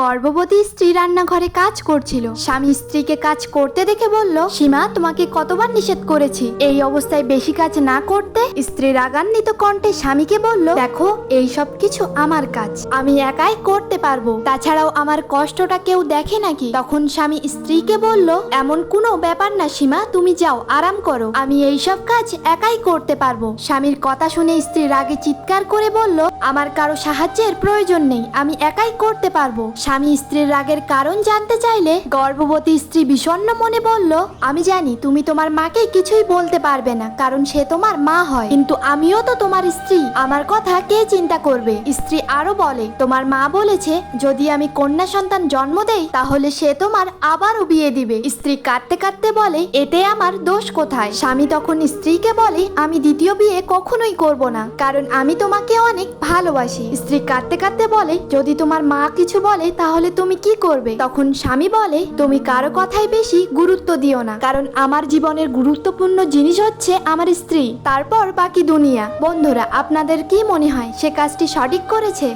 গর্ভবতী স্ত্রী রান্নাঘরে কাজ করছিল। স্বামী স্ত্রীকে কাজ করতে দেখে বলল, সীমা, তোমাকে কতবার নিষেধ করেছি এই অবস্থায় বেশি কাজ না করতে। স্ত্রী রাগান্বিত কণ্ঠে স্বামীকে বলল, দেখো, এই সব কিছু আমার কাজ, আমি একাই করতে পারবো, তাছাড়াও আমার কষ্টটা কেউ দেখে নাকি? তখন স্বামী স্ত্রীকে বলল, এমন কোনো ব্যাপার না সীমা, তুমি যাও, আরাম করো, আমি এই সব কাজ একাই করতে পারবো। স্বামীর কথা শুনে স্ত্রী রাগে চিৎকার করে বলল, আমার কারো সাহায্যের প্রয়োজন নেই, আমি একাই করতে পারবো। স্বামী স্ত্রীর রাগের কারণ জানতে চাইলে গর্ভবতী স্ত্রী বিষণ্ণ মনে বলল, আমি জানি তুমি তোমার মাকে কিছুই বলতে পারবে না, কারণ সে তোমার মা হয়, কিন্তু আমিও তো তোমার স্ত্রী, আমার কথা কে চিন্তা করবে? স্ত্রী আরো বলে, তোমার মা বলেছে যদি আমি কন্যা সন্তান জন্ম দেই তাহলে সে তোমার আবারও বিয়ে দিবে। স্ত্রী কাঁদতে কাঁদতে বলে, এতে আমার দোষ কোথায়? স্বামী তখন স্ত্রীকে বলে, আমি দ্বিতীয় বিয়ে কখনোই করব না, কারণ আমি তোমাকে অনেক ভালোবাসি। স্ত্রী কাঁদতে কাঁদতে বলে, যদি তোমার মা কিছু বলে তাহলে তুমি কি করবে? তখন স্বামী বলে, তুমি কারো কথাই বেশি গুরুত্ব দিও না, কারণ আমার জীবনের গুরুত্বপূর্ণ জিনিস হচ্ছে আমার স্ত্রী, তারপর বাকি দুনিয়া। বন্ধুরা, আপনাদের কি মনে হয় সে কাজটি সঠিক করেছে?